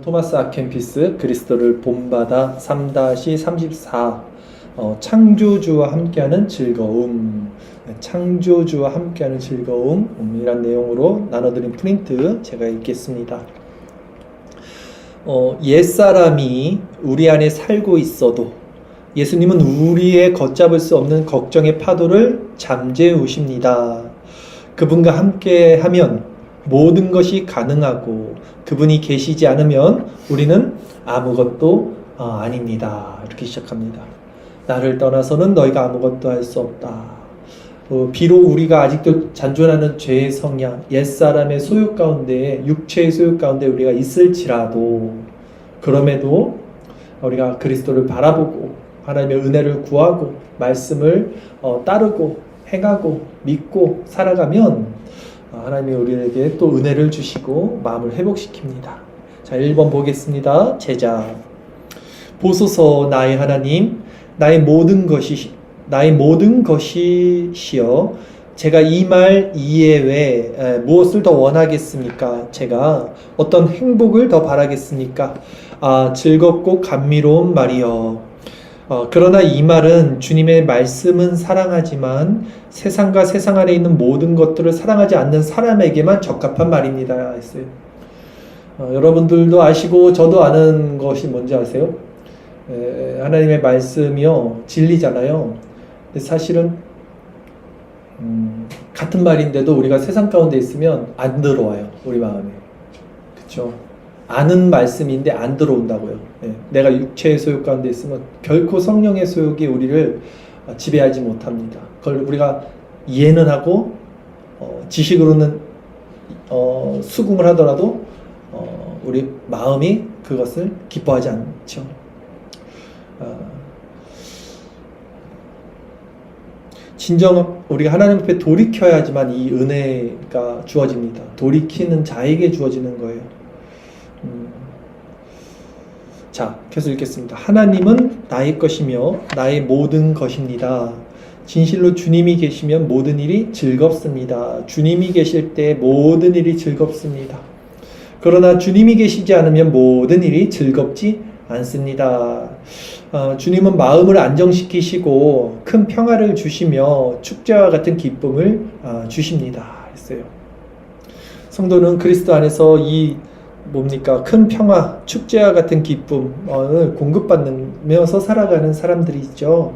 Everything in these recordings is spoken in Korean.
토마스 아켄피스 그리스도를 본받아 3-34 창조주와 함께하는 즐거움, 창조주와 함께하는 즐거움이란 내용으로 나눠드린 프린트 제가 읽겠습니다. 옛사람이 우리 안에 살고 있어도 예수님은 우리의 걷잡을 수 없는 걱정의 파도를 잠재우십니다. 그분과 함께하면 모든 것이 가능하고 그분이 계시지 않으면 우리는 아무것도 아닙니다. 이렇게 시작합니다. 나를 떠나서는 너희가 아무것도 할 수 없다. 비록 우리가 아직도 잔존하는 죄의 성향, 옛사람의 소욕 가운데, 육체의 소욕 가운데 우리가 있을지라도, 그럼에도 우리가 그리스도를 바라보고 하나님의 은혜를 구하고 말씀을 따르고 행하고 믿고 살아가면 하나님이 우리에게 또 은혜를 주시고 마음을 회복시킵니다. 자, 1번 보겠습니다. 제자 보소서 나의 하나님, 나의 모든 것이시여, 제가 이 말 이외에 무엇을 더 원하겠습니까? 제가 어떤 행복을 더 바라겠습니까? 즐겁고 감미로운 말이여. 그러나 이 말은 주님의 말씀은 사랑하지만 세상과 세상 안에 있는 모든 것들을 사랑하지 않는 사람에게만 적합한 말입니다. 했어요. 여러분들도 아시고 저도 아는 것이 뭔지 아세요? 하나님의 말씀이요 진리잖아요. 근데 사실은 같은 말인데도 우리가 세상 가운데 있으면 안 들어와요. 우리 마음에. 그렇죠? 아는 말씀인데 안 들어온다고요. 내가 육체의 소욕 가운데 있으면 결코 성령의 소욕이 우리를 지배하지 못합니다. 그걸 우리가 이해는 하고 지식으로는 수긍을 하더라도 우리 마음이 그것을 기뻐하지 않죠. 진정 우리가 하나님 앞에 돌이켜야지만 이 은혜가 주어집니다. 돌이키는 자에게 주어지는 거예요. 자, 계속 읽겠습니다. 하나님은 나의 것이며 나의 모든 것입니다. 진실로 주님이 계시면 모든 일이 즐겁습니다. 주님이 계실 때 모든 일이 즐겁습니다. 그러나 주님이 계시지 않으면 모든 일이 즐겁지 않습니다. 주님은 마음을 안정시키시고 큰 평화를 주시며 축제와 같은 기쁨을 주십니다. 했어요. 성도는 그리스도 안에서 이 큰 평화, 축제와 같은 기쁨을 공급받으면서 살아가는 사람들이 있죠.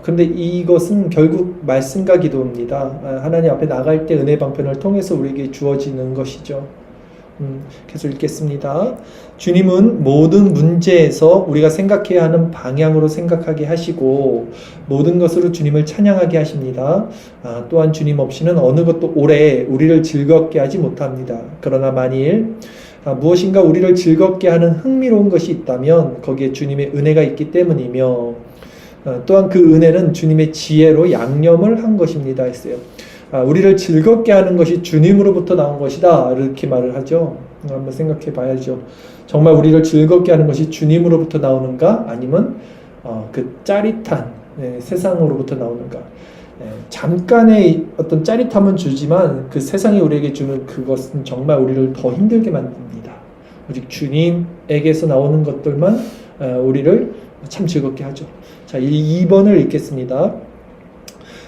근데 이것은 결국 말씀과 기도입니다. 하나님 앞에 나갈 때 은혜 방편을 통해서 우리에게 주어지는 것이죠. 계속 읽겠습니다. 주님은 모든 문제에서 우리가 생각해야 하는 방향으로 생각하게 하시고 모든 것으로 주님을 찬양하게 하십니다. 또한 주님 없이는 어느 것도 오래 우리를 즐겁게 하지 못합니다. 그러나 만일 무엇인가 우리를 즐겁게 하는 흥미로운 것이 있다면 거기에 주님의 은혜가 있기 때문이며 또한 그 은혜는 주님의 지혜로 양념을 한 것입니다. 했어요. 우리를 즐겁게 하는 것이 주님으로부터 나온 것이다 이렇게 말을 하죠. 한번 생각해 봐야죠. 정말 우리를 즐겁게 하는 것이 주님으로부터 나오는가 아니면 그 짜릿한 세상으로부터 나오는가. 잠깐의 어떤 짜릿함은 주지만 그 세상이 우리에게 주는 그것은 정말 우리를 더 힘들게 만듭니다. 오직 주님에게서 나오는 것들만 우리를 참 즐겁게 하죠. 자, 2번을 읽겠습니다.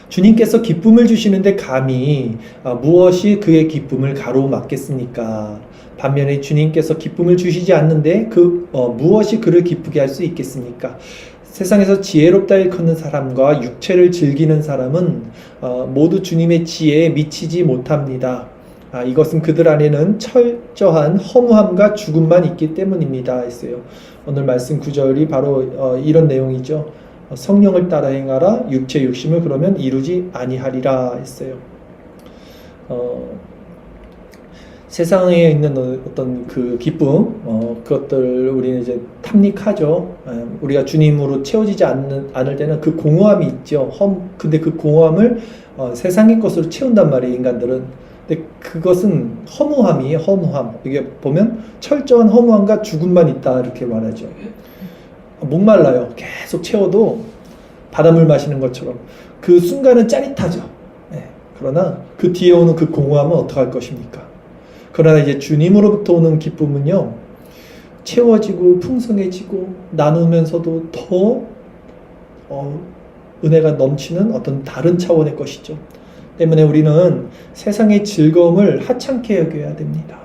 주님께서 기쁨을 주시는데 감히 무엇이 그의 기쁨을 가로막겠습니까? 반면에 주님께서 기쁨을 주시지 않는데 무엇이 그를 기쁘게 할 수 있겠습니까? 세상에서 지혜롭다 일컫는 사람과 육체를 즐기는 사람은 모두 주님의 지혜에 미치지 못합니다. 이것은 그들 안에는 철저한 허무함과 죽음만 있기 때문입니다. 했어요. 오늘 말씀 9절이 바로 이런 내용이죠. 성령을 따라 행하라. 육체 욕심을 그러면 이루지 아니하리라 했어요. 세상에 있는 어떤 그 기쁨, 그것들 우리는 이제 탐닉하죠. 우리가 주님으로 채워지지 않을 때는 그 공허함이 있죠. 근데 그 공허함을 세상의 것으로 채운단 말이에요, 인간들은. 근데 그것은 허무함이에요, 허무함. 이게 보면 철저한 허무함과 죽음만 있다 이렇게 말하죠. 목말라요. 계속 채워도 바닷물 마시는 것처럼 그 순간은 짜릿하죠. 그러나 그 뒤에 오는 그 공허함은 어떡할 것입니까? 그러나 이제 주님으로부터 오는 기쁨은요, 채워지고 풍성해지고 나누면서도 더 은혜가 넘치는 어떤 다른 차원의 것이죠. 때문에 우리는 세상의 즐거움을 하찮게 여겨야 됩니다.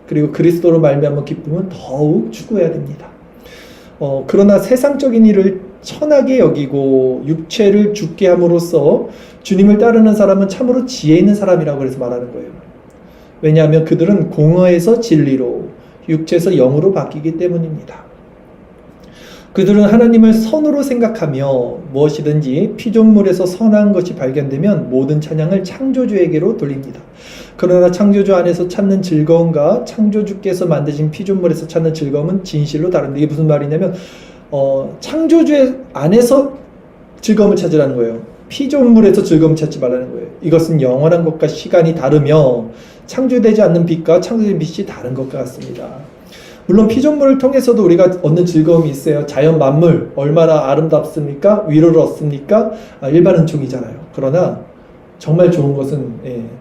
그리고 그리스도로 말미암은 기쁨은 더욱 추구해야 됩니다. 그러나 세상적인 일을 천하게 여기고 육체를 죽게 함으로써 주님을 따르는 사람은 참으로 지혜 있는 사람이라고 그래서 말하는 거예요. 왜냐하면 그들은 공허에서 진리로, 육체에서 영으로 바뀌기 때문입니다. 그들은 하나님을 선으로 생각하며 무엇이든지 피조물에서 선한 것이 발견되면 모든 찬양을 창조주에게로 돌립니다. 그러나 창조주 안에서 찾는 즐거움과 창조주께서 만드신 피조물에서 찾는 즐거움은 진실로 다릅니다. 이게 무슨 말이냐면 창조주 안에서 즐거움을 찾으라는 거예요. 피조물에서 즐거움을 찾지 말라는 거예요. 이것은 영원한 것과 시간이 다르며 창조되지 않는 빛과 창조된 빛이 다른 것과 같습니다. 물론 피조물을 통해서도 우리가 얻는 즐거움이 있어요. 자연 만물 얼마나 아름답습니까? 위로를 얻습니까? 일반 은총이잖아요. 그러나 정말 좋은 것은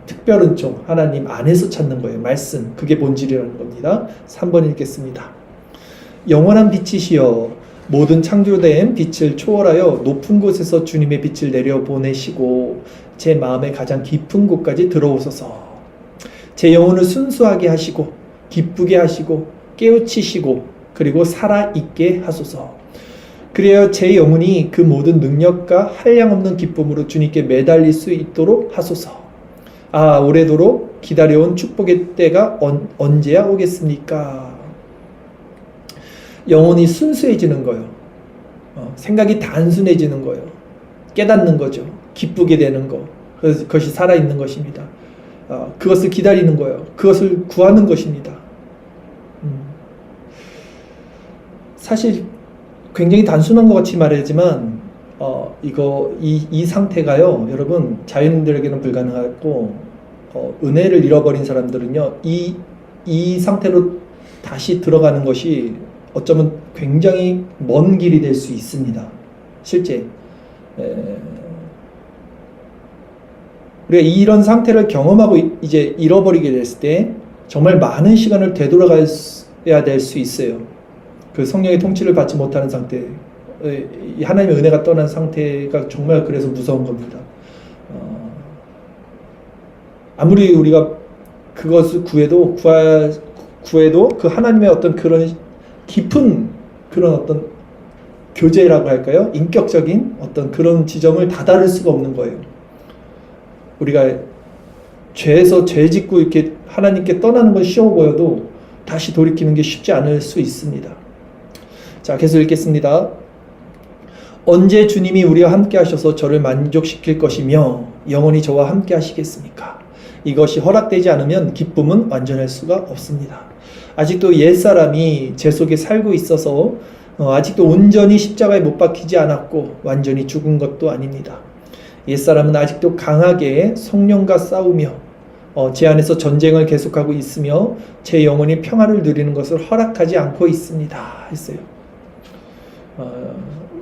특별 은총, 하나님 안에서 찾는 거예요. 말씀, 그게 본질이라는 겁니다. 3번 읽겠습니다. 영원한 빛이시여 모든 창조된 빛을 초월하여 높은 곳에서 주님의 빛을 내려보내시고 제 마음의 가장 깊은 곳까지 들어오소서. 제 영혼을 순수하게 하시고 기쁘게 하시고 깨우치시고 그리고 살아있게 하소서. 그래야 제 영혼이 그 모든 능력과 한량없는 기쁨으로 주님께 매달릴 수 있도록 하소서. 오래도록 기다려온 축복의 때가 언제야 오겠습니까? 영혼이 순수해지는 거예요. 생각이 단순해지는 거예요. 깨닫는 거죠. 기쁘게 되는 거. 그것이 살아있는 것입니다. 그것을 기다리는 거예요. 그것을 구하는 것입니다. 사실 굉장히 단순한 것 같이 말하지만 이 상태가요, 여러분 자연인들에게는 불가능하고 은혜를 잃어버린 사람들은요 이 상태로 다시 들어가는 것이 어쩌면 굉장히 먼 길이 될 수 있습니다. 실제 우리가 이런 상태를 경험하고 이제 잃어버리게 됐을 때 정말 많은 시간을 되돌아가야 될 수 있어요. 그 성령의 통치를 받지 못하는 상태, 하나님의 은혜가 떠난 상태가 정말 그래서 무서운 겁니다. 아무리 우리가 그것을 구해도 그 하나님의 어떤 그런 깊은 그런 어떤 교제라고 할까요? 인격적인 어떤 그런 지점을 다다를 수가 없는 거예요. 우리가 죄에서 죄 짓고 이렇게 하나님께 떠나는 건 쉬워 보여도 다시 돌이키는 게 쉽지 않을 수 있습니다. 자, 계속 읽겠습니다. 언제 주님이 우리와 함께 하셔서 저를 만족시킬 것이며 영원히 저와 함께 하시겠습니까? 이것이 허락되지 않으면 기쁨은 완전할 수가 없습니다. 아직도 옛사람이 제 속에 살고 있어서 아직도 온전히 십자가에 못 박히지 않았고 완전히 죽은 것도 아닙니다. 옛사람은 아직도 강하게 성령과 싸우며 제 안에서 전쟁을 계속하고 있으며 제 영혼이 평화를 누리는 것을 허락하지 않고 있습니다. 했어요.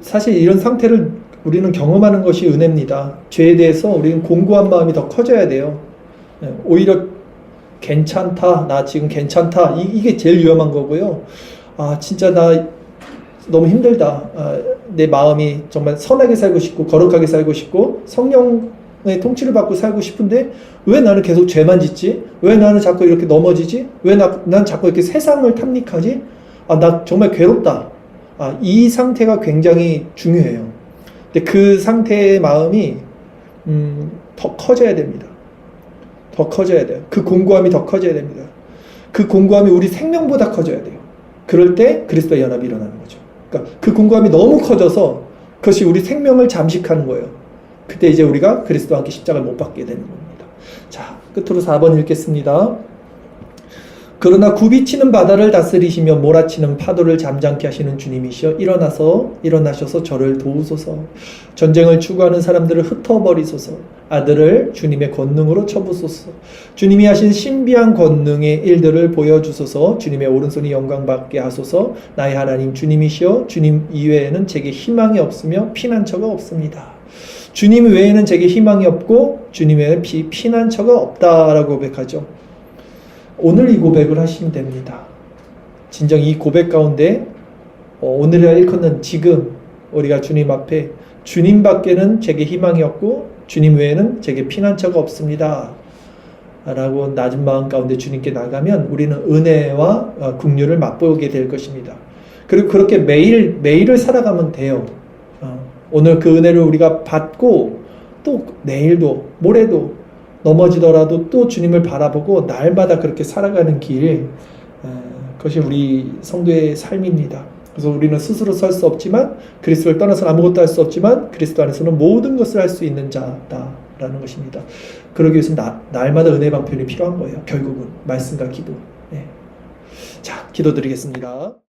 사실 이런 상태를 우리는 경험하는 것이 은혜입니다. 죄에 대해서 우리는 공고한 마음이 더 커져야 돼요. 오히려 괜찮다, 나 지금 괜찮다, 이게 제일 위험한 거고요. 진짜 나 너무 힘들다. 내 마음이 정말 선하게 살고 싶고 거룩하게 살고 싶고 성령의 통치를 받고 살고 싶은데 왜 나는 계속 죄만 짓지? 왜 나는 자꾸 이렇게 넘어지지? 왜 난 자꾸 이렇게 세상을 탐닉하지? 나 정말 괴롭다. 이 상태가 굉장히 중요해요. 근데 그 상태의 마음이 더 커져야 됩니다. 더 커져야 돼요. 그 공고함이 더 커져야 됩니다. 그 공고함이 우리 생명보다 커져야 돼요. 그럴 때 그리스도의 연합이 일어나는 거죠. 그러니까 그 공고함이 너무 커져서 그것이 우리 생명을 잠식하는 거예요. 그때 이제 우리가 그리스도와 함께 십자가를 못 받게 되는 겁니다. 자, 끝으로 4번 읽겠습니다. 그러나 굽이치는 바다를 다스리시며 몰아치는 파도를 잠잠케 하시는 주님이시여 일어나셔서 저를 도우소서. 전쟁을 추구하는 사람들을 흩어버리소서. 아들을 주님의 권능으로 쳐부소서. 주님이 하신 신비한 권능의 일들을 보여주소서. 주님의 오른손이 영광받게 하소서. 나의 하나님 주님이시여 주님 이외에는 제게 희망이 없으며 피난처가 없습니다. 주님 외에는 제게 희망이 없고 주님 외에는 피난처가 없다라고 고백하죠. 오늘 이 고백을 하시면 됩니다. 진정 이 고백 가운데 오늘을 일컫는 지금 우리가 주님 앞에 주님밖에는 제게 희망이 없고 주님 외에는 제게 피난처가 없습니다 라고 낮은 마음 가운데 주님께 나가면 우리는 은혜와 긍휼을 맛보게 될 것입니다. 그리고 그렇게 매일을 살아가면 돼요. 오늘 그 은혜를 우리가 받고 또 내일도 모레도 넘어지더라도 또 주님을 바라보고 날마다 그렇게 살아가는 길, 그것이 우리 성도의 삶입니다. 그래서 우리는 스스로 설 수 없지만 그리스도를 떠나서는 아무것도 할 수 없지만 그리스도 안에서는 모든 것을 할 수 있는 자다라는 것입니다. 그러기 위해서 날마다 은혜 방편이 필요한 거예요. 결국은 말씀과 기도. 네. 자, 기도드리겠습니다.